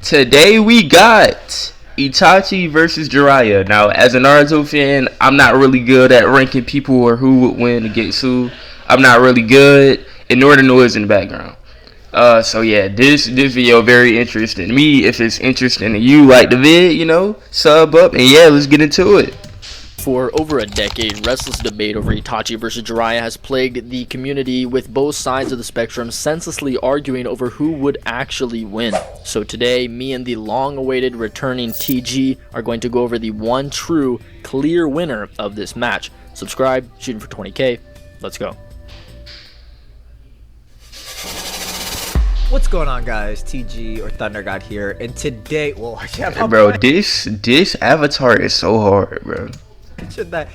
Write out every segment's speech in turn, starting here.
Today we got Itachi versus Jiraiya. Now, as a Naruto fan, I'm not really good at ranking people or who would win against who. I'm not really good. Ignore the noise in the background. So yeah, this video very interesting to me. If it's interesting to you, like the vid, sub up, and yeah, let's get into it. For over a decade, restless debate over Itachi versus Jiraiya has plagued the community, with both sides of the spectrum senselessly arguing over who would actually win. So today, me and the long-awaited returning TG are going to go over the one true, clear winner of this match. Subscribe, shooting for 20k, let's go. What's going on, guys? TG or Thunder God here, and today, Bro, this avatar is so hard, bro. Should that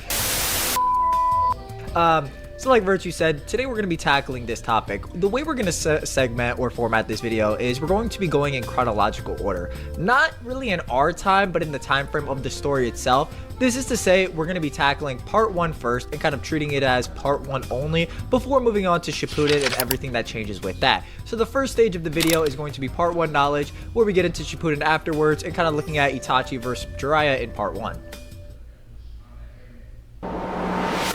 so like Virtue said, today we're going to be tackling this topic. The way we're going to segment or format this video is we're going to be going in chronological order, not really in our time, but in the time frame of the story itself. This is to say, we're going to be tackling part 1 first and kind of treating it as part 1 only before moving on to Shippuden and everything that changes with that. So the first stage of the video is going to be part 1 knowledge, where we get into Shippuden afterwards and kind of looking at Itachi versus Jiraiya in part 1.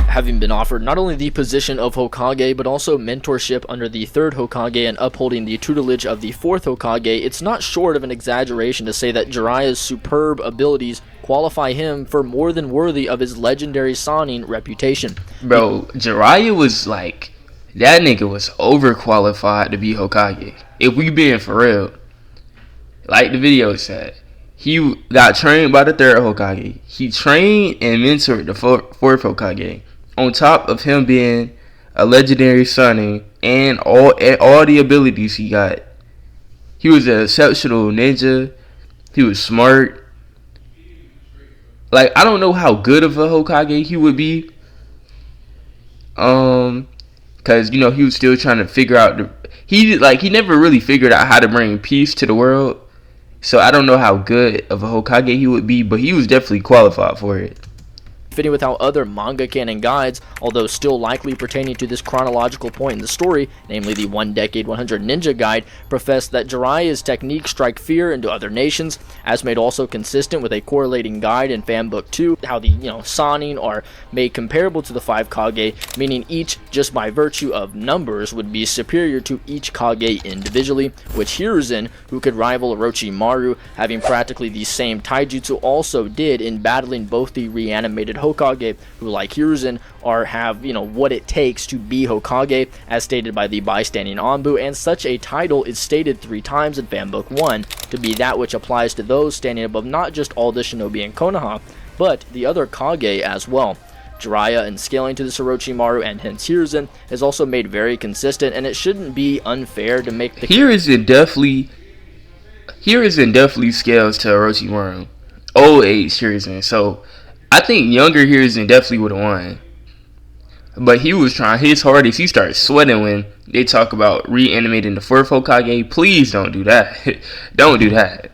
Having been offered not only the position of Hokage, but also mentorship under the 3rd Hokage and upholding the tutelage of the 4th Hokage, it's not short of an exaggeration to say that Jiraiya's superb abilities qualify him for more than worthy of his legendary Sannin reputation. Bro, Jiraiya was like, that nigga was overqualified to be Hokage. If we being for real, like the video said, he got trained by the 3rd Hokage. He trained and mentored the 4th Hokage. On top of him being a legendary Sannin and all the abilities he got. He was an exceptional ninja. He was smart. Like, I don't know how good of a Hokage he would be. Cause he was still trying to figure out he never really figured out how to bring peace to the world. So I don't know how good of a Hokage he would be, but he was definitely qualified for it. Fitting with how other manga canon guides, although still likely pertaining to this chronological point in the story, namely the 1 Decade 100 Ninja Guide, profess that Jiraiya's techniques strike fear into other nations, as made also consistent with a correlating guide in Fan Book 2, how the Sannin are made comparable to the 5 Kage, meaning each, just by virtue of numbers, would be superior to each Kage individually, which Hiruzen, who could rival Orochimaru, having practically the same taijutsu, also did in battling both the reanimated Hokage, who like Hiruzen have what it takes to be Hokage, as stated by the bystanding Anbu, and such a title is stated 3 times in Fanbook 1 to be that which applies to those standing above not just all the shinobi and Konoha, but the other Kage as well. Jiraiya, in scaling to this Orochimaru and hence Hiruzen, is also made very consistent, and it shouldn't be unfair to make the Hiruzen definitely scales to Orochimaru. Old age Hiruzen, so I think younger Hiruzen definitely would have won. But he was trying his hardest. He started sweating when they talk about reanimating the 4th Hokage. Please don't do that. Don't do that.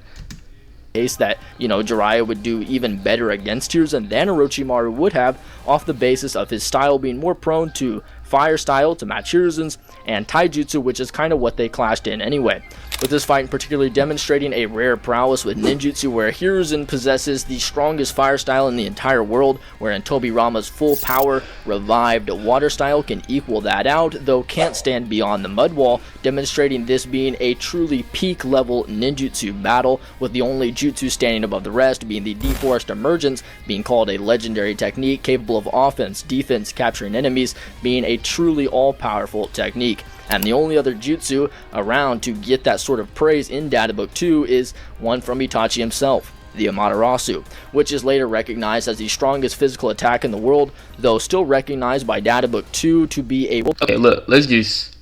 Case that, Jiraiya would do even better against Hiruzen than Orochimaru would have, off the basis of his style being more prone to fire style to match Hiruzen's, and taijutsu, which is kind of what they clashed in anyway. With this fight particularly demonstrating a rare prowess with ninjutsu, where Hiruzen possesses the strongest fire style in the entire world, wherein Tobirama's full power revived water style can equal that out, though can't stand beyond the mud wall, demonstrating this being a truly peak level ninjutsu battle, with the only jutsu standing above the rest being the deforest emergence, being called a legendary technique capable of offense, defense, capturing enemies, being a truly all-powerful technique. And the only other jutsu around to get that sort of praise in Data Book 2 is one from Itachi himself, the Amaterasu, which is later recognized as the strongest physical attack in the world, though still recognized by Data Book 2 to be a... Okay, look, let's just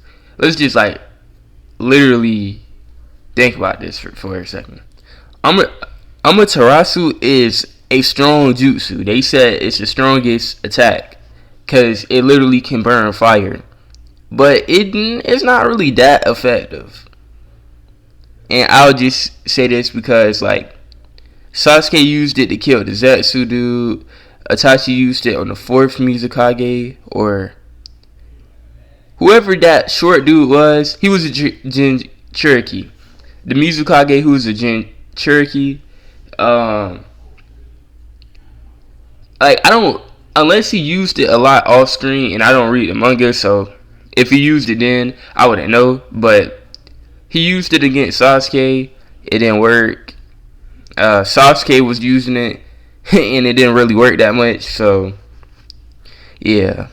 like literally think about this for a second. Amaterasu is a strong jutsu. They said it's the strongest attack because it literally can burn fire. But it's not really that effective. And I'll just say this because, Sasuke used it to kill the Zetsu dude. Itachi used it on the 4th Mizukage, or whoever that short dude was. He was a Jinchuriki. the Mizukage, who's a Cherokee. Like I don't, unless he used it a lot off screen, and I don't read the manga, so if he used it then I wouldn't know. But he used it against Sasuke, it didn't work. Sasuke was using it, and it didn't really work that much. So yeah.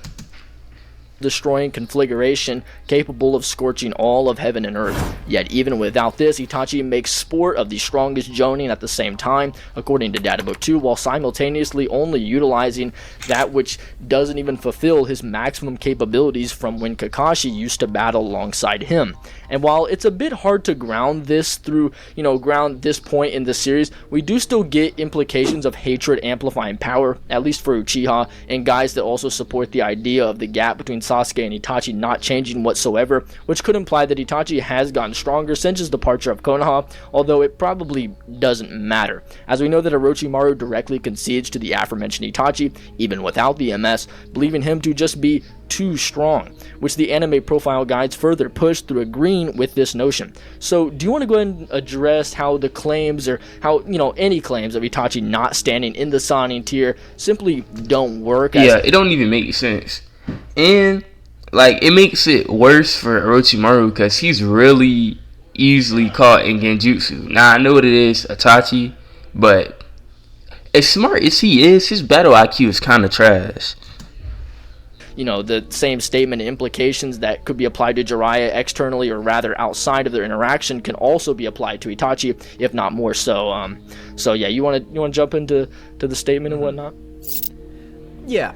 Destroying conflagration capable of scorching all of heaven and earth. Yet even without this, Itachi makes sport of the strongest Jonin at the same time, according to Data Book 2, while simultaneously only utilizing that which doesn't even fulfill his maximum capabilities from when Kakashi used to battle alongside him. And while it's a bit hard to ground this ground this point in the series, we do still get implications of hatred amplifying power, at least for Uchiha, and guys that also support the idea of the gap between Sasuke and Itachi not changing whatsoever, which could imply that Itachi has gotten stronger since his departure of Konoha, although it probably doesn't matter, as we know that Orochimaru directly concedes to the aforementioned Itachi, even without the MS, believing him to just be too strong, which the anime profile guides further push through agreeing with this notion. So do you want to go ahead and address how the claims, or how, any claims of Itachi not standing in the Sannin tier simply don't work? Yeah, it don't even make sense. And like, it makes it worse for Orochimaru because he's really easily caught in genjutsu. Now I know what it is, Itachi, but as smart as he is, his battle IQ is kind of trash. The same statement and implications that could be applied to Jiraiya externally, or rather outside of their interaction, can also be applied to Itachi, if not more so. So yeah, you want to jump into the statement and whatnot? Yeah.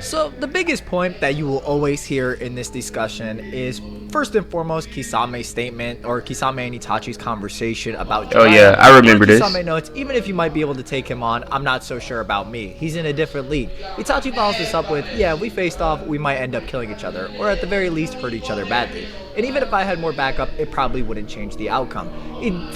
So the biggest point that you will always hear in this discussion is, first and foremost, Kisame's statement, or Kisame and Itachi's conversation about Jiraiya. Oh yeah, I remember this. Kisame notes, even if you might be able to take him on, I'm not so sure about me. He's in a different league. Itachi follows this up with, yeah, we faced off, we might end up killing each other, or at the very least hurt each other badly. And even if I had more backup, it probably wouldn't change the outcome.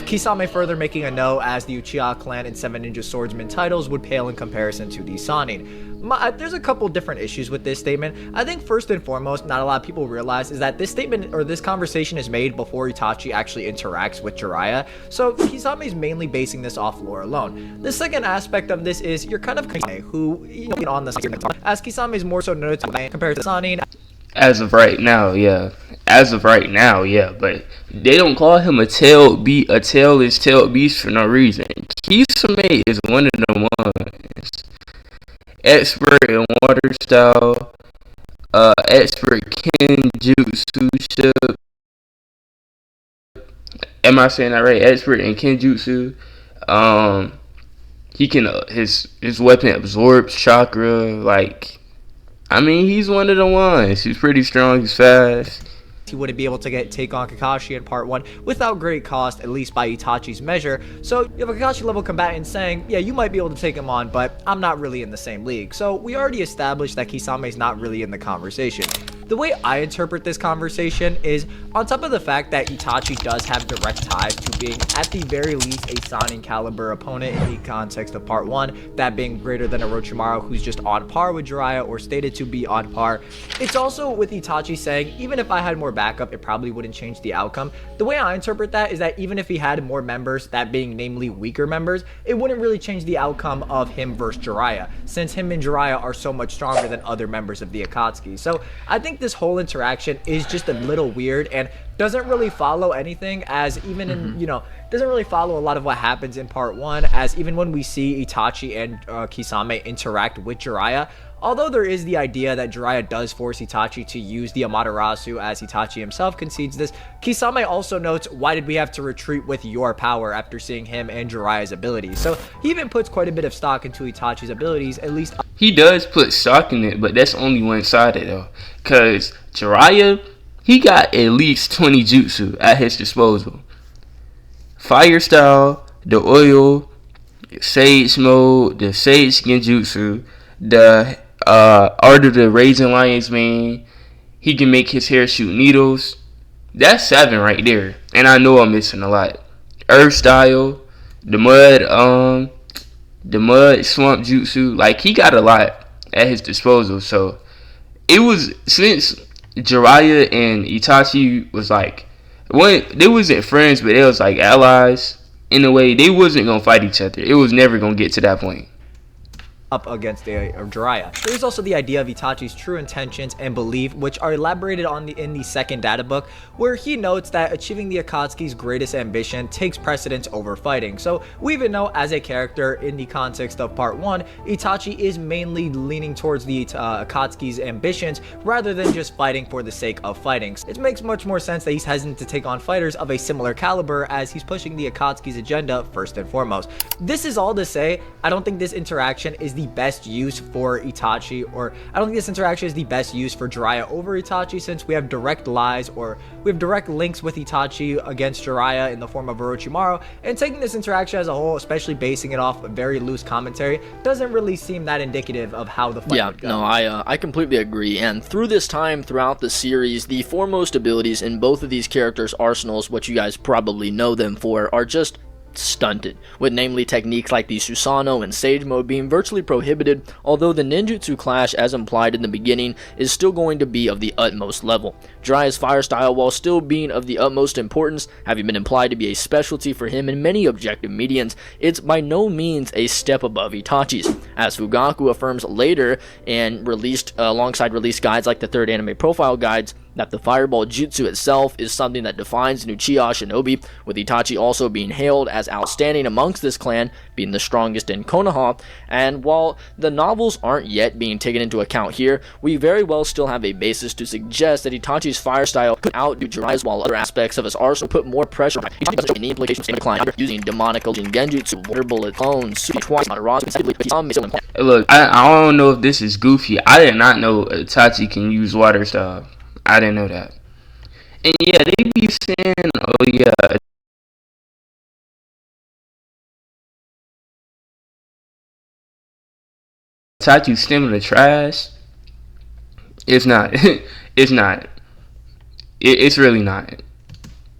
Kisame further making a note as the Uchiha clan and 7 Ninja Swordsman titles would pale in comparison to the Sannin. There's a couple different issues with this statement. I think first and foremost, not a lot of people realize is that this statement, or this conversation, is made before Itachi actually interacts with Jiraiya, so Kisame is mainly basing this off lore alone. The second aspect of this is you're kind of who, on the as Kisame is more so noted compared to Sannin. As of right now, yeah. But they don't call him a tailless tailed beast for no reason. Kisame is one of the ones. Expert in water style, expert Kenjutsu ship. Am I saying that right? Expert in Kenjutsu. He can his weapon absorbs chakra. Like, I mean, he's one of the ones. He's pretty strong. He's fast. He wouldn't be able to take on Kakashi in part 1 without great cost, at least by Itachi's measure. So you have a Kakashi level combatant saying, yeah, you might be able to take him on, but I'm not really in the same league. So we already established that Kisame's not really in the conversation. The way I interpret this conversation is, on top of the fact that Itachi does have direct ties to being at the very least a Sannin caliber opponent in the context of part 1, that being greater than Orochimaru, who's just on par with Jiraiya or stated to be on par, it's also with Itachi saying, even if I had more backup, it probably wouldn't change the outcome. The way I interpret that is that even if he had more members, that being namely weaker members, it wouldn't really change the outcome of him versus Jiraiya, since him and Jiraiya are so much stronger than other members of the Akatsuki. So I think this whole interaction is just a little weird and doesn't really follow anything, as even in, doesn't really follow a lot of what happens in part 1, as even when we see Itachi and Kisame interact with Jiraiya, although there is the idea that Jiraiya does force Itachi to use the Amaterasu, as Itachi himself concedes this, Kisame also notes, why did we have to retreat with your power after seeing him and Jiraiya's abilities? So he even puts quite a bit of stock into Itachi's abilities, at least. He does put stock in it, but that's only one-sided though. Because Jiraiya, he got at least 20 jutsu at his disposal. Fire style, the oil, sage mode, the sage genjutsu, the art of the Raging Lion's Mane. He can make his hair shoot needles. That's 7 right there. And I know I'm missing a lot. Earth style, the mud, the mud swamp jutsu. Like, he got a lot at his disposal. So it was, since Jiraiya and Itachi was like, when they wasn't friends, but they was like allies in a way. They wasn't gonna fight each other. It was never gonna get to that point. Up against Jiraiya. There's also the idea of Itachi's true intentions and belief, which are elaborated on in the second data book, where he notes that achieving the Akatsuki's greatest ambition takes precedence over fighting. So we even know, as a character in the context of part 1, Itachi is mainly leaning towards the Akatsuki's ambitions rather than just fighting for the sake of fighting. It makes much more sense that he's hesitant to take on fighters of a similar caliber, as he's pushing the Akatsuki's agenda first and foremost. This is all to say, I don't think this interaction is the best use for Itachi, or I don't think this interaction is the best use for Jiraiya over Itachi, since we have direct lies, or we have direct links with Itachi against Jiraiya in the form of Orochimaru, and taking this interaction as a whole, especially basing it off a very loose commentary, doesn't really seem that indicative of how the fight would go. No, I completely agree, and through this time, throughout the series, the foremost abilities in both of these characters' arsenals, what you guys probably know them for, are just stunted, with namely techniques like the Susanoo and Sage Mode being virtually prohibited, although the ninjutsu clash, as implied in the beginning, is still going to be of the utmost level. Jiraiya's fire style, while still being of the utmost importance, having been implied to be a specialty for him in many objective medians, it's by no means a step above Itachi's, as Fugaku affirms later and released alongside release guides like the third anime profile guides, that the fireball jutsu itself is something that defines an Uchiha shinobi, with Itachi also being hailed as outstanding amongst this clan, being the strongest in Konoha. And while the novels aren't yet being taken into account here, we very well still have a basis to suggest that Itachi's fire style could outdo Jiraiya's, while other aspects of his arsenal put more pressure on him. Itachi doesn't show any implications in the clan, using demonical genjutsu, water bullet clones, twice, Look, I don't know if this is goofy. I did not know Itachi can use water style. I didn't know that. And yeah, they be saying, oh yeah, Itachi stemning the trash. It's not. It's not. It's really not.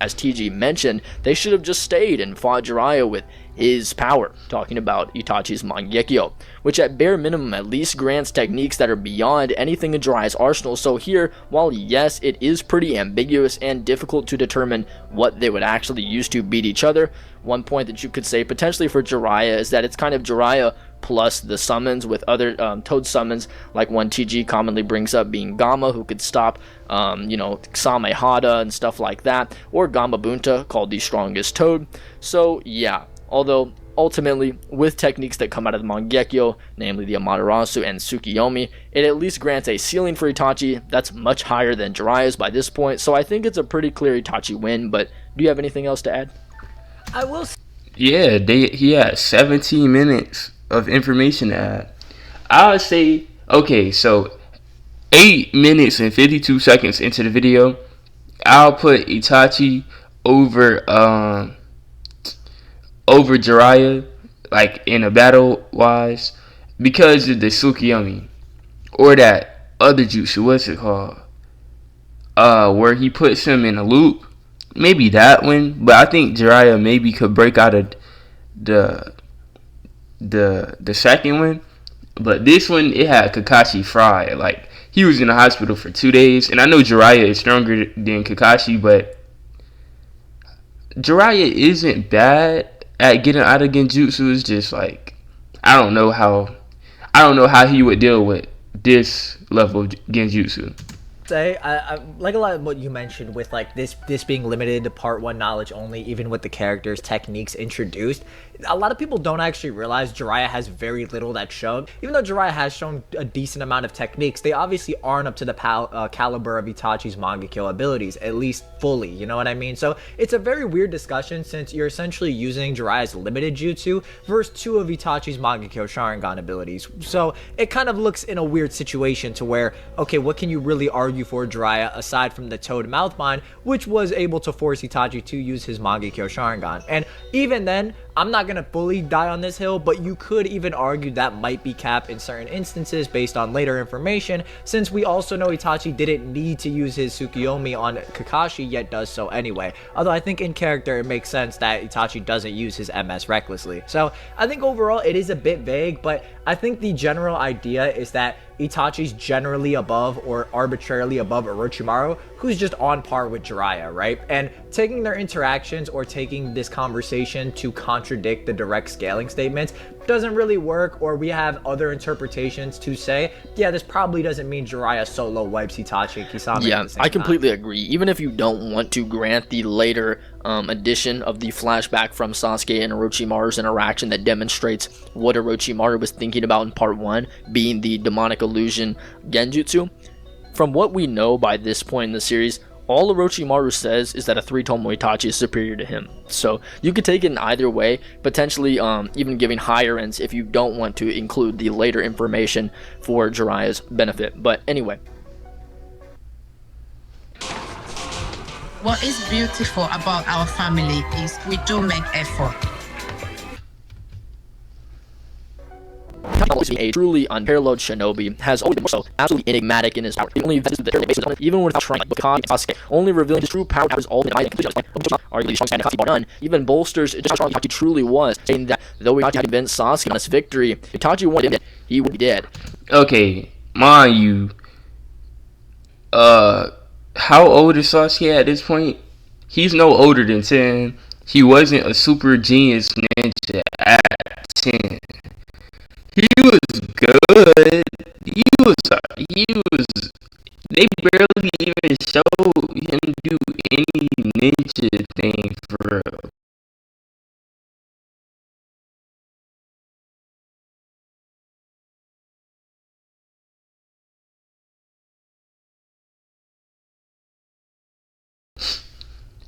As TG mentioned, they should have just stayed and fought Jiraiya with his power, talking about Itachi's Mangekyo, which at bare minimum at least grants techniques that are beyond anything in Jiraiya's arsenal. So here, while yes, it is pretty ambiguous and difficult to determine what they would actually use to beat each other, one point that you could say potentially for Jiraiya is that it's kind of Jiraiya plus the summons, with other toad summons, like one TG commonly brings up being Gamma, who could stop Samehada and stuff like that, or Gamabunta, called the strongest toad. So yeah, although ultimately, with techniques that come out of the Mangekyo, namely the Amaterasu and Tsukuyomi, it at least grants a ceiling for Itachi that's much higher than Jiraiya's by this point, so I think it's a pretty clear Itachi win. But do you have anything else to add? I will. Yeah, he had 17 minutes of information to add. I would say, okay, so 8 minutes and 52 seconds into the video, I'll put Itachi over Jiraiya, like in a battle wise, because of the Tsukuyomi, or that other jutsu, what's it called? Where he puts him in a loop. Maybe that one, but I think Jiraiya maybe could break out of the second one. But this one, it had Kakashi fried. Like, he was in the hospital for 2 days, and I know Jiraiya is stronger than Kakashi, but Jiraiya isn't bad at getting out of genjutsu. It's just like, I don't know how he would deal with this level of genjutsu. I like a lot of what you mentioned with like this being limited to part 1 knowledge only, even with the characters techniques introduced. A lot of people don't actually realize Jiraiya has very little that's shown. Even though Jiraiya has shown a decent amount of techniques, they obviously aren't up to the caliber of Itachi's Mangekyo abilities, at least fully, you know what I mean? So it's a very weird discussion, since you're essentially using Jiraiya's limited jutsu versus 2 of Itachi's Mangekyo Sharingan abilities. So it kind of looks in a weird situation to where, okay, what can you really argue for Jiraiya aside from the Toad Mouthbind, which was able to force Itachi to use his Mangekyo Sharingan? And even then, I'm not not gonna fully die on this hill, but you could even argue that might be cap in certain instances based on later information, since we also know Itachi didn't need to use his Tsukuyomi on Kakashi, yet does so anyway. Although I think in character it makes sense that Itachi doesn't use his MS recklessly. So I think overall it is a bit vague, but I think the general idea is that Itachi's generally above or arbitrarily above Orochimaru, who's just on par with Jiraiya, right? And taking their interactions or taking this conversation to contradict the direct scaling statements doesn't really work, or we have other interpretations to say, yeah, this probably doesn't mean Jiraiya solo wipes Itachi and Kisame. Yeah, I completely agree. Even if you don't want to grant the later addition of the flashback from Sasuke and Orochimaru's interaction that demonstrates what Orochimaru was thinking about in part 1, being the demonic illusion genjutsu, from what we know by this point in the series, all Orochimaru says is that a 3-tomo Itachi is superior to him. So you could take it in either way, potentially even giving higher ends if you don't want to include the later information for Jiraiya's benefit. But anyway. What is beautiful about our family is we do make effort. A truly unparalleled shinobi, has always been so absolutely enigmatic in his power. He only invested the basis on it, even without trying, like Kakashi Sasuke, only revealing his true power is all in arguably the strongest Kakashi bar none, even bolsters just how strong Itachi truly was, saying that though Itachi had convinced Sasuke on his victory, Itachi wanted him, he would be dead. Okay, mind you, how old is Sasuke at this point? He's no older than 10. He wasn't a super genius ninja at 10. He was good. They barely even showed him do any ninja thing for real.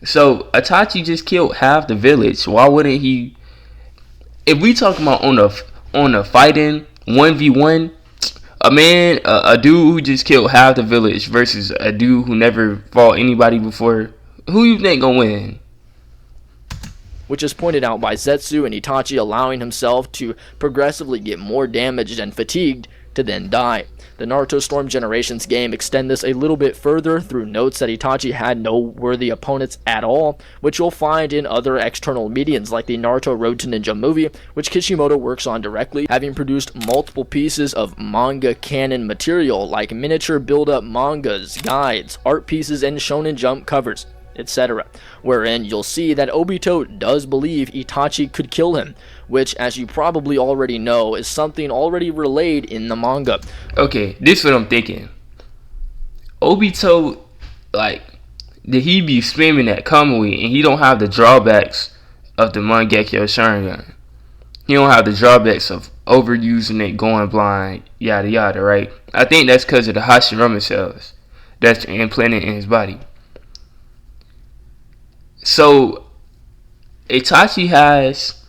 So Itachi just killed half the village. Why wouldn't he? If we talking about on a fighting 1v1, a dude who just killed half the village versus a dude who never fought anybody before, who you think gonna win? Which is pointed out by Zetsu and Itachi allowing himself to progressively get more damaged and fatigued to then die. The Naruto Storm Generations game extend this a little bit further through notes that Itachi had no worthy opponents at all, which you'll find in other external mediums like the Naruto Road to Ninja movie, which Kishimoto works on directly, having produced multiple pieces of manga canon material like miniature build-up mangas, guides, art pieces, and Shonen Jump covers, etc., wherein you'll see that Obito does believe Itachi could kill him, which, as you probably already know, is something already relayed in the manga. Okay, this is what I'm thinking. Obito, like, did he be spamming that Kamui and he don't have the drawbacks of the Mangekyo Sharingan? He don't have the drawbacks of overusing it, going blind, yada yada, right? I think that's because of the Hashirama cells that's implanted in his body. So Itachi has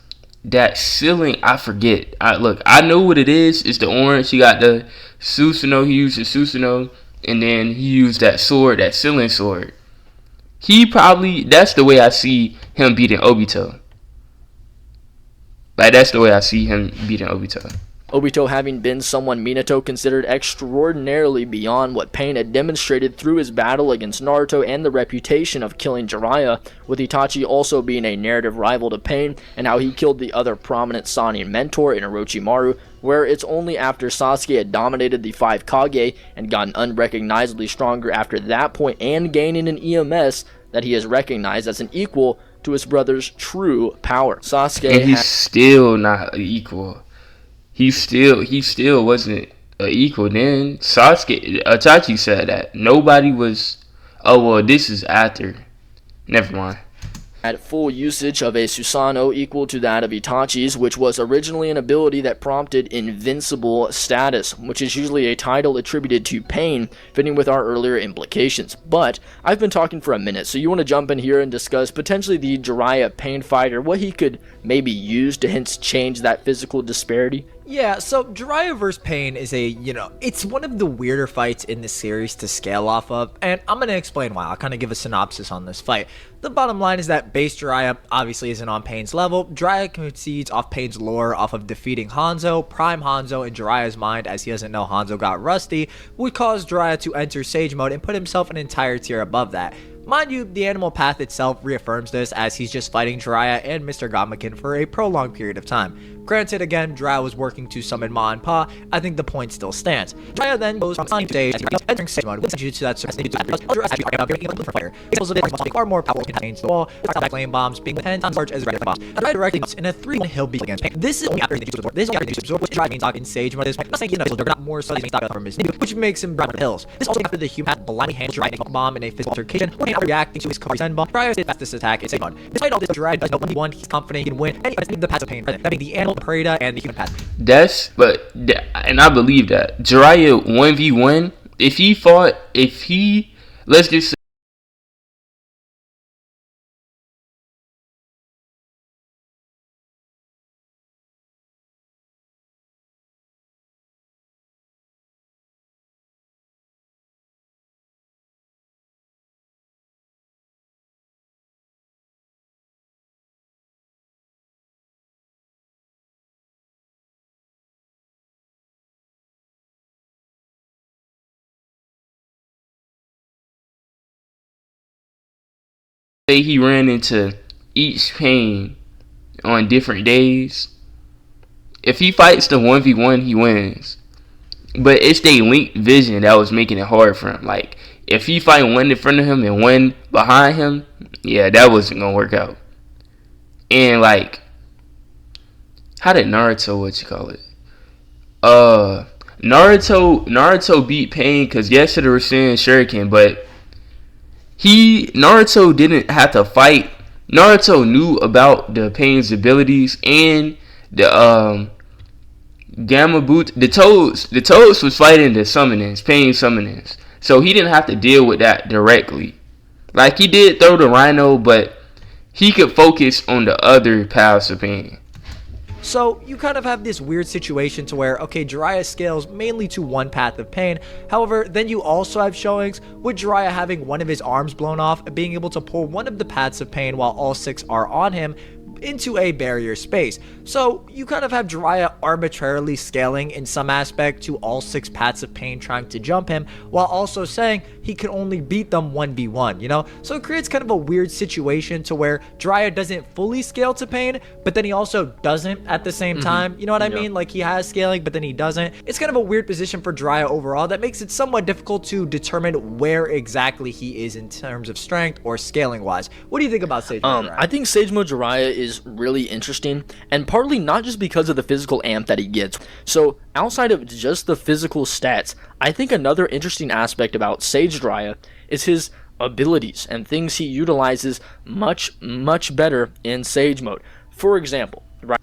that ceiling. I forget. I know what it is. It's the orange. He got the Susanoo. He used the Susanoo, and then he used that sword, that ceiling sword. That's the way I see him beating Obito. Like, that's the way I see him beating Obito. Obito having been someone Minato considered extraordinarily beyond what Pain had demonstrated through his battle against Naruto and the reputation of killing Jiraiya, with Itachi also being a narrative rival to Pain, and how he killed the other prominent Sannin mentor in Orochimaru, where it's only after Sasuke had dominated the 5 Kage and gotten unrecognizably stronger after that point and gaining an EMS that he is recognized as an equal to his brother's true power. Sasuke, and he's still not equal. He still wasn't equal then. Itachi said that nobody was. Oh well, this is after. Never mind. Had full usage of a Susanoo equal to that of Itachi's, which was originally an ability that prompted invincible status, which is usually a title attributed to Pain, fitting with our earlier implications. But I've been talking for a minute, so you want to jump in here and discuss potentially the Jiraiya Pain fighter, what he could maybe use to hence change that physical disparity? Yeah, so Jiraiya vs. Pain is it's one of the weirder fights in the series to scale off of, and I'm going to explain why. I'll kind of give a synopsis on this fight. The bottom line is that base Jiraiya obviously isn't on Pain's level. Jiraiya concedes off Pain's lore off of defeating Hanzo. Prime Hanzo in Jiraiya's mind, as he doesn't know Hanzo got rusty, would cause Jiraiya to enter Sage Mode and put himself an entire tier above that. Mind you, the animal path itself reaffirms this, as he's just fighting Jiraiya and Mr. Gamakin for a prolonged period of time. Granted, again, Jiraiya was working to summon Ma and Pa. I think the point still stands. Jiraiya then goes on stage entering Sage Mode with Jutsu that surpasses far more powerful against the wall, flame bombs being 10 times large as the regular bombs. Jiraiya directly in a 3-1 hill beat against Pain. This is only after the Jutsu absorb. This is after the Jutsu absorb, which Jiraiya gains in Sage Mode. Not saying they're not more studies from his which makes him brown hills. This also after the human blindly hands Jiraiya bomb in a physical altercation, after reacting to his cover send bomb. Jiraiya did this attack in Sage Mode. Despite all this, Jiraiya does know 1v1, he's confident he can win, and he has the paths of Pain present, that being the animal, Preda, and the human path. And I believe that Jiraiya 1v1, let's just say he ran into each Pain on different days. If he fights the 1v1, he wins. But it's the linked vision that was making it hard for him. Like, if he fight one in front of him and one behind him, yeah, that wasn't gonna work out. And like, how did Naruto, Naruto beat Pain because yes, it was saying Shuriken, but Naruto didn't have to fight. Naruto knew about the Pain's abilities and the Gamma Boot. The Toads was fighting the summonings, Pain summonings. So he didn't have to deal with that directly. Like, he did throw the Rhino, but he could focus on the other paths of Pain. So you kind of have this weird situation to where, okay, Jiraiya scales mainly to one path of Pain. However, then you also have showings with Jiraiya having one of his arms blown off and being able to pull one of the paths of Pain while all 6 are on him into a barrier space. So you kind of have Jiraiya arbitrarily scaling in some aspect to all 6 paths of Pain trying to jump him, while also saying he can only beat them 1v1, you know? So it creates kind of a weird situation to where Jiraiya doesn't fully scale to Pain, but then he also doesn't at the same time. You know what I mean? Like, he has scaling, but then he doesn't. It's kind of a weird position for Jiraiya overall that makes it somewhat difficult to determine where exactly he is in terms of strength or scaling wise. What do you think about Sage Mode Jiraiya? I think Sage Mode Jiraiya is really interesting, and partly not just because of the physical amp that he gets. So outside of just the physical stats, I think another interesting aspect about Sage Jiraiya is his abilities and things he utilizes much better in Sage Mode. For example, right?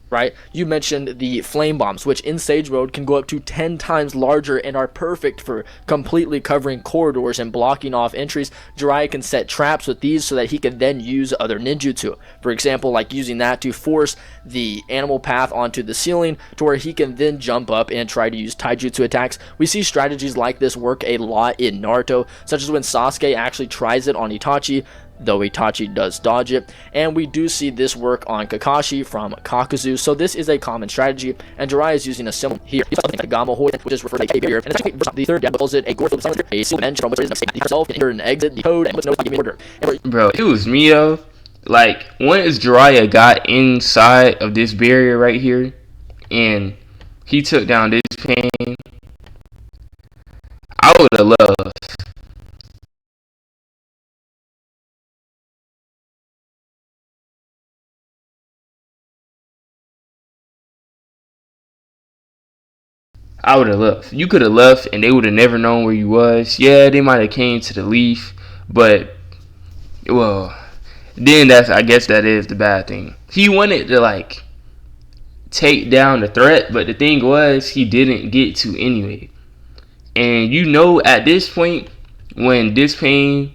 Right? You mentioned the flame bombs, which in Sage Mode can go up to 10 times larger and are perfect for completely covering corridors and blocking off entries. Jiraiya can set traps with these so that he can then use other ninjutsu. For example, like using that to force the animal path onto the ceiling to where he can then jump up and try to use taijutsu attacks. We see strategies like this work a lot in Naruto, such as when Sasuke actually tries it on Itachi, though Itachi does dodge it, and we do see this work on Kakashi from Kakuzu. So this is a common strategy, and Jiraiya is using a similar here. He's using a Gamma Hoi, which is referred to as a barrier, and it's actually the third calls it a gore of silence, a single bench from which is a herself, enter and exit the code, and what's no order. Bro, it was me though. Like, once Jiraiya got inside of this barrier right here, and he took down this Pain, I would have loved. You could have left, and they would have never known where you was. Yeah, they might have came to the leaf, but well, then I guess that is the bad thing. He wanted to like take down the threat, but the thing was he didn't get to anyway. And you know, at this point, when this Pain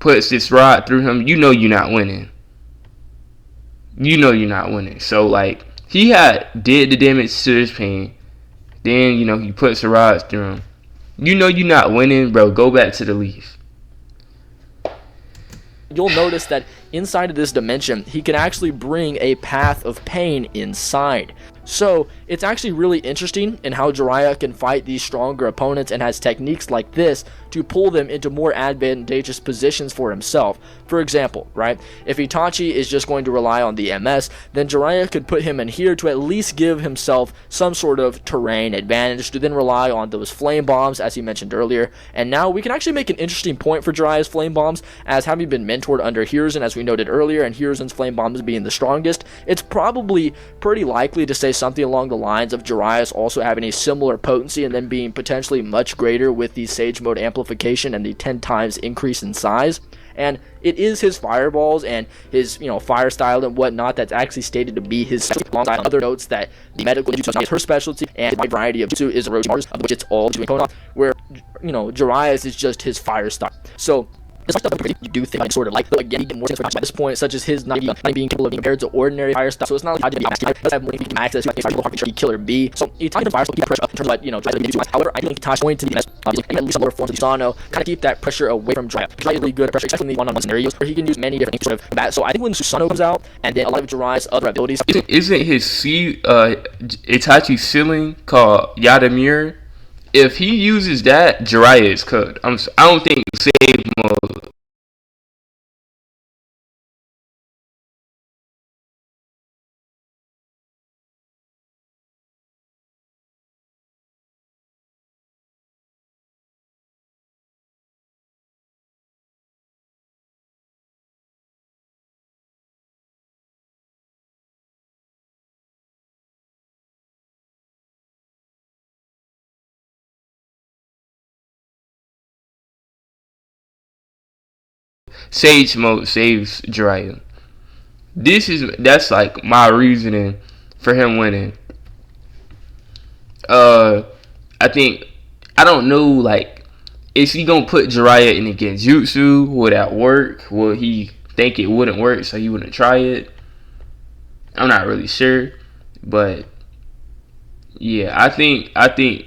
puts this rod through him, you know you're not winning. You know you're not winning. So like he did the damage to his pain. Then he puts the rods through him. You know you're not winning, bro. Go back to the leaf. You'll notice that inside of this dimension, he can actually bring a path of pain inside. So it's actually really interesting in how Jiraiya can fight these stronger opponents and has techniques like this to pull them into more advantageous positions for himself. For example, right, if Itachi is just going to rely on the MS, then Jiraiya could put him in here to at least give himself some sort of terrain advantage to then rely on those flame bombs as he mentioned earlier. And now we can actually make an interesting point for Jiraiya's flame bombs, as having been mentored under Hiruzen as we noted earlier, and Hiruzen's flame bombs being the strongest, it's probably pretty likely to say something along the lines of Jiraiya's also having a similar potency and then being potentially much greater with the Sage Mode amplification and the 10 times increase in size. And it is his fireballs and his, fire style and whatnot that's actually stated to be his specialty, alongside other notes that the medical jutsu is her specialty, and the variety of jutsu is Orochimaru's, of which it's all doing Konoha, where, Jiraiya's is just his fire style. So stuff you do think like, sort of like, though again, he get more sense at this point, such as his not being capable of being compared to ordinary fire style. So it's not like he does have more access to like Killer B. So Itachi the fire style keep pressure up in terms of try to do. However, I think Itachi going to be at least lower forms of Susanoo, kind of keep that pressure away from Jiraiya. Jiraiya is really good at pressure, especially in the one-on-one scenarios where he can use many different sort of that. So I think when Susanoo comes out, and then a lot of Jiraiya's other abilities, isn't his Itachi's ceiling called Yadamir? If he uses that, Jiraiya is cooked. I don't think save mode. Sage mode saves Jiraiya. That's like my reasoning for him winning. I don't know, like, is he gonna put Jiraiya in a genjutsu? Will that work? Will he think it wouldn't work so he wouldn't try it? I'm not really sure, but yeah, I think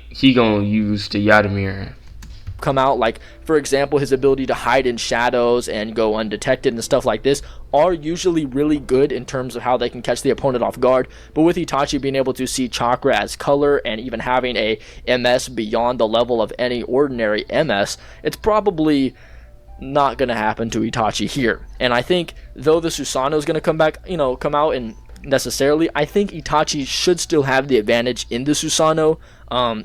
he gonna use the Yadamir. Come out, like for example his ability to hide in shadows and go undetected and stuff like this are usually really good in terms of how they can catch the opponent off guard. But with Itachi being able to see chakra as color and even having a MS beyond the level of any ordinary MS, it's probably not going to happen to Itachi here. And I think though the Susanoo is going to come out and necessarily, I think Itachi should still have the advantage in the Susanoo,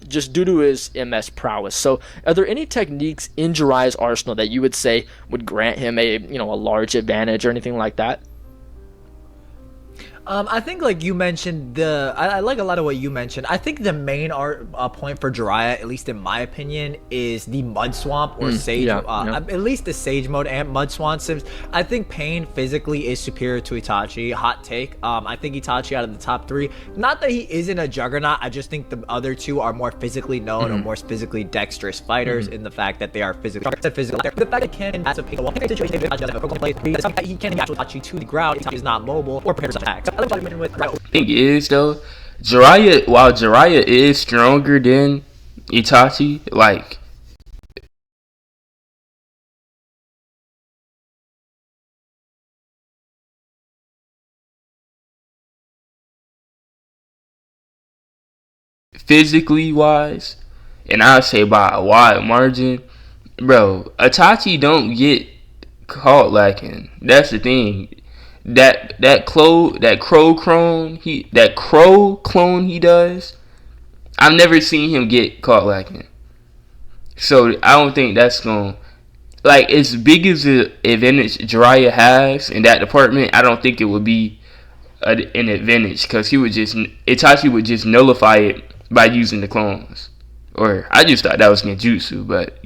just due to his MS prowess. So are there any techniques in Jiraiya's arsenal that you would say would grant him a large advantage or anything like that? I think like you mentioned, I like a lot of what you mentioned. I think the main point for Jiraiya, at least in my opinion, is the Mud Swamp or Sage. At least the Sage mode and Mud Swamp sims. I think Pain physically is superior to Itachi. Hot take. I think Itachi out of the top three. Not that he isn't a juggernaut. I just think the other two are more physically known or more physically dexterous fighters in the fact that they are physically. The fact that he can pass a pick he can actually Itachi to the ground. Itachi is not mobile or prepared to attack. Thing is though, while Jiraiya is stronger than Itachi, like physically wise, and I say by a wide margin, bro, Itachi don't get caught lacking. That's the thing. That crow clone he does, I've never seen him get caught lacking. So I don't think that's going, like, as big as the advantage Jiraiya has in that department, I don't think it would be an advantage, because Itachi would just nullify it by using the clones. Or I just thought that was genjutsu, but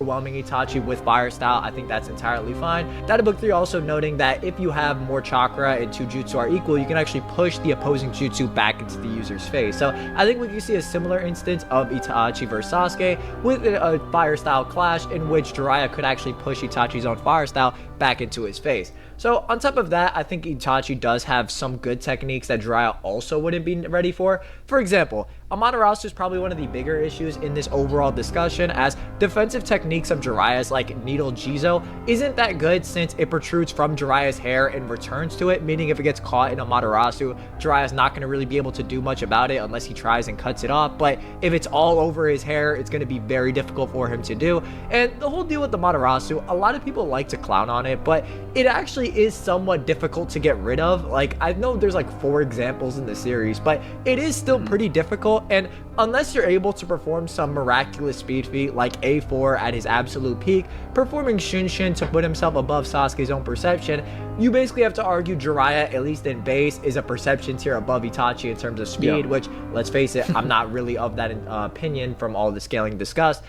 overwhelming Itachi with fire style, I think that's entirely fine. Data book 3 also noting that if you have more chakra and two jutsu are equal, you can actually push the opposing jutsu back into the user's face. So I think we can see a similar instance of Itachi versus Sasuke with a fire style clash in which Jiraiya could actually push Itachi's own fire style back into his face. So on top of that, I think Itachi does have some good techniques that Jiraiya also wouldn't be ready for. For example, Amaterasu is probably one of the bigger issues in this overall discussion, as defensive techniques of Jiraiya's like Needle Jizo isn't that good since it protrudes from Jiraiya's hair and returns to it, meaning if it gets caught in Amaterasu, Jiraiya's not going to really be able to do much about it unless he tries and cuts it off. But if it's all over his hair, it's going to be very difficult for him to do. And the whole deal with Amaterasu, a lot of people like to clown on it, but it actually is somewhat difficult to get rid of. Like, I know there's like 4 examples in the series, but it is still pretty difficult, and unless you're able to perform some miraculous speed feat like A4 at his absolute peak, performing Shunshin to put himself above Sasuke's own perception, you basically have to argue Jiraiya, at least in base, is a perception tier above Itachi in terms of speed, which, let's face it, I'm not really of that opinion from all the scaling discussed.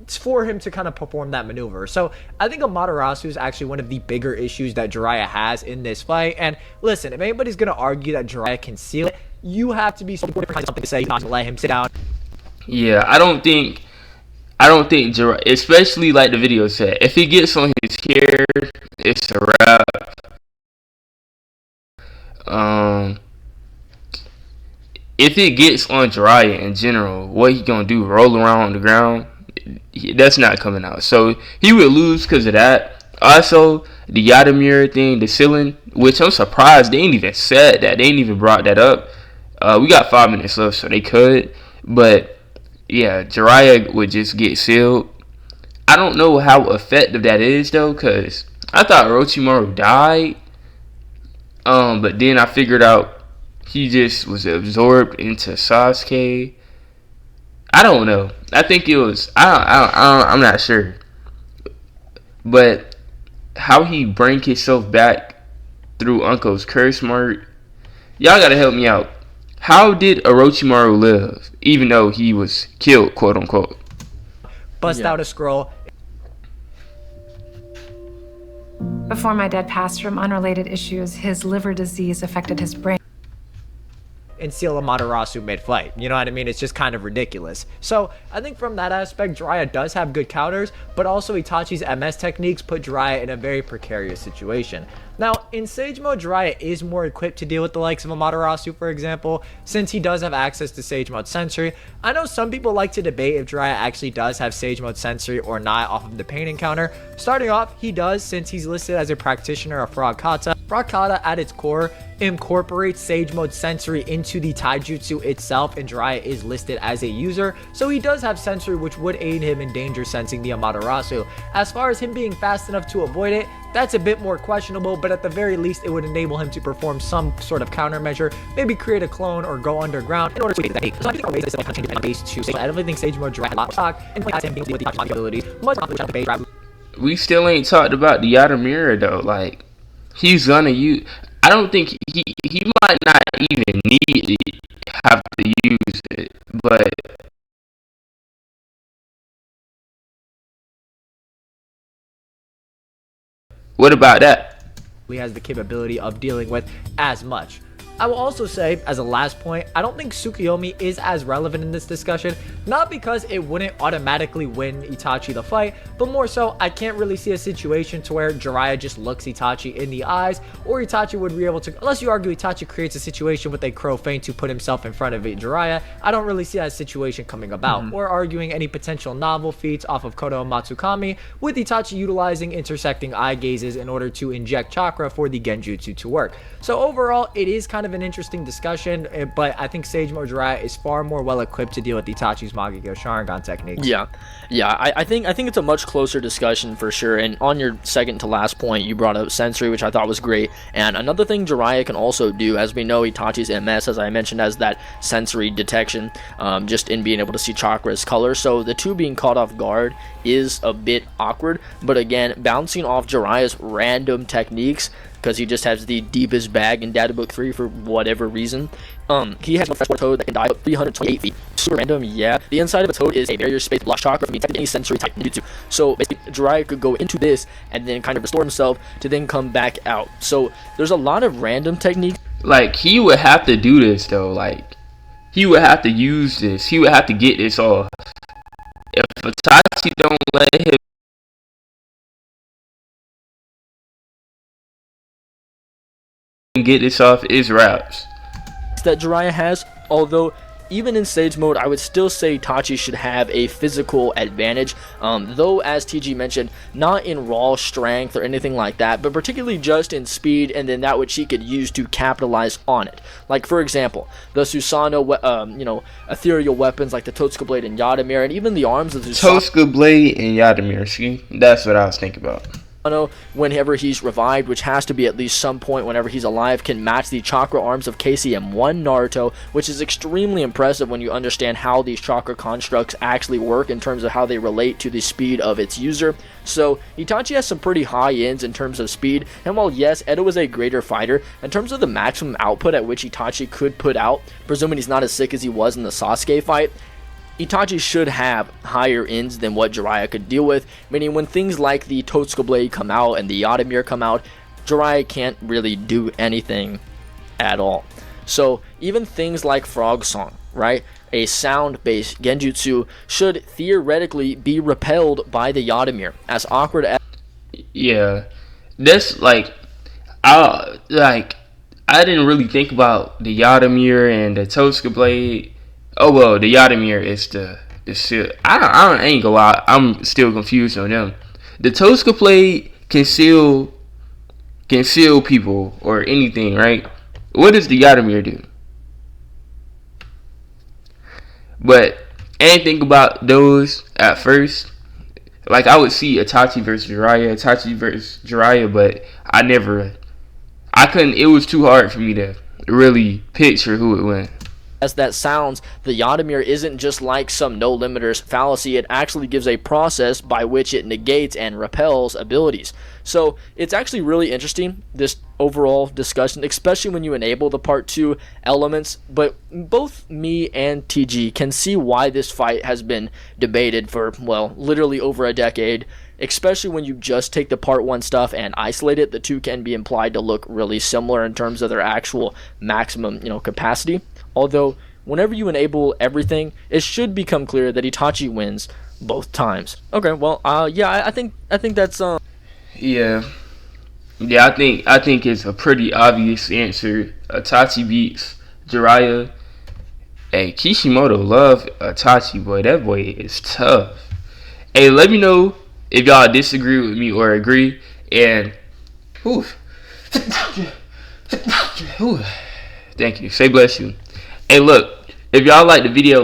It's for him to kind of perform that maneuver. So I think Amaterasu is actually one of the bigger issues that Jiraiya has in this fight. And listen, if anybody's going to argue that Jiraiya can seal it, you have to be something to say, not to let him sit down. Yeah, I don't think Jiraiya, especially like the video said, if he gets on his hair, it's a wrap. If it gets on Jiraiya in general, what he gonna do? Roll around on the ground? That's not coming out. So he would lose because of that. Also, the Yadamir thing, the ceiling, which I'm surprised they ain't even said that. They ain't even brought that up. We got 5 minutes left, so they could. But yeah, Jiraiya would just get sealed. I don't know how effective that is though, because I thought Orochimaru died. But then I figured out he just was absorbed into Sasuke. I don't know. I think it was. I'm not sure. But how he bring himself back through Uncle's curse mark, y'all gotta help me out. How did Orochimaru live, even though he was killed, quote unquote? Bust out a scroll. Before my dad passed from unrelated issues, his liver disease affected his brain. And seal Amaterasu mid-fight. You know what I mean? It's just kind of ridiculous. So I think from that aspect, Jiraiya does have good counters, but also Itachi's MS techniques put Jiraiya in a very precarious situation. Now, in Sage Mode, Jiraiya is more equipped to deal with the likes of Amaterasu, for example, since he does have access to Sage Mode Sensory. I know some people like to debate if Jiraiya actually does have Sage Mode Sensory or not off of the pain encounter. Starting off, he does, since he's listed as a practitioner of Frog Kata. Frog Kata, at its core, incorporates Sage Mode Sensory into the Taijutsu itself, and Jiraiya is listed as a user, so he does have Sensory, which would aid him in danger sensing the Amaterasu. As far as him being fast enough to avoid it, that's a bit more questionable, but at the very least, it would enable him to perform some sort of countermeasure, maybe create a clone or go underground in order to evade that. So I think there are ways that this can base to Sage Mode. I definitely think Sage Mode Jiraiya had a lot more stock, and has him being with the abilities. Much more We still ain't talked about the Yadamira though. Like, he's gonna use. I don't think he might not even need it, have to use it, but what about that? He has the capability of dealing with as much. I will also say, as a last point, I don't think Tsukuyomi is as relevant in this discussion, not because it wouldn't automatically win Itachi the fight, but more so, I can't really see a situation to where Jiraiya just looks Itachi in the eyes, or Itachi would be able to, unless you argue Itachi creates a situation with a crow feint to put himself in front of Jiraiya, I don't really see that situation coming about, or arguing any potential novel feats off of Kodo and Matsukami, with Itachi utilizing intersecting eye gazes in order to inject chakra for the Genjutsu to work. So overall, it is kind of an interesting discussion, but I think Sage Mode Jiraiya is far more well equipped to deal with Itachi's Magikyo Sharingan techniques. I think it's a much closer discussion for sure. And on your second to last point, you brought up Sensory, which I thought was great. And another thing Jiraiya can also do, as we know, Itachi's MS, as I mentioned, has that sensory detection, just in being able to see Chakra's color. So the two being caught off guard is a bit awkward, but again, bouncing off Jiraiya's random techniques because he just has the deepest bag in Data Book 3 for whatever reason. He has a freshwater toad that can dive up 328 feet. Super random, yeah. The inside of a toad is a barrier space block chakra from any sensory type ninjutsu. So basically, Jiraiya could go into this and then kind of restore himself to then come back out. So there's a lot of random techniques. Like, he would have to do this though. Like, he would have to use this. He would have to get this off. If Itachi don't let him get this off, it's raps. That Jiraiya has, although even in Sage mode, I would still say Itachi should have a physical advantage, though as TG mentioned, not in raw strength or anything like that, but particularly just in speed, and then that which he could use to capitalize on it. Like, for example, the Susanoo, ethereal weapons like the Totsuka Blade and Yadamir, and even the arms of the Totsuka Blade and Yadamir, see? That's what I was thinking about. Whenever he's revived, which has to be at least some point whenever he's alive, can match the chakra arms of KCM1 Naruto, which is extremely impressive when you understand how these chakra constructs actually work in terms of how they relate to the speed of its user. So Itachi has some pretty high ends in terms of speed, and while yes, Edo is a greater fighter, in terms of the maximum output at which Itachi could put out, presuming he's not as sick as he was in the Sasuke fight, Itachi should have higher ends than what Jiraiya could deal with, meaning when things like the Totsuka Blade come out and the Yadamir come out, Jiraiya can't really do anything at all. So even things like Frog Song, right, a sound-based genjutsu, should theoretically be repelled by the Yadamir, as awkward as... Yeah, that's like, I didn't really think about the Yadamir and the Totsuka Blade. Oh well, the Yadamir is the seal. I ain't gonna lie, I'm still confused on them. The Totsuka Blade can seal people or anything, right? What does the Yadamir do? But I didn't think about those at first. Like, I would see Itachi versus Jiraiya, but I couldn't. It was too hard for me to really picture who it went. As that sounds, the Yadamir isn't just like some no limiters fallacy, it actually gives a process by which it negates and repels abilities. So it's actually really interesting, this overall discussion, especially when you enable the part 2 elements, but both me and TG can see why this fight has been debated for, well, literally over a decade. Especially when you just take the part 1 stuff and isolate it, the two can be implied to look really similar in terms of their actual maximum, capacity. Although, whenever you enable everything, it should become clear that Itachi wins both times. Okay, well, yeah, I think that's Yeah, I think it's a pretty obvious answer. Itachi beats Jiraiya. Hey, Kishimoto love Itachi, boy. That boy is tough. Hey, let me know if y'all disagree with me or agree. And, thank you. Say bless you. Hey, look, if y'all like the video,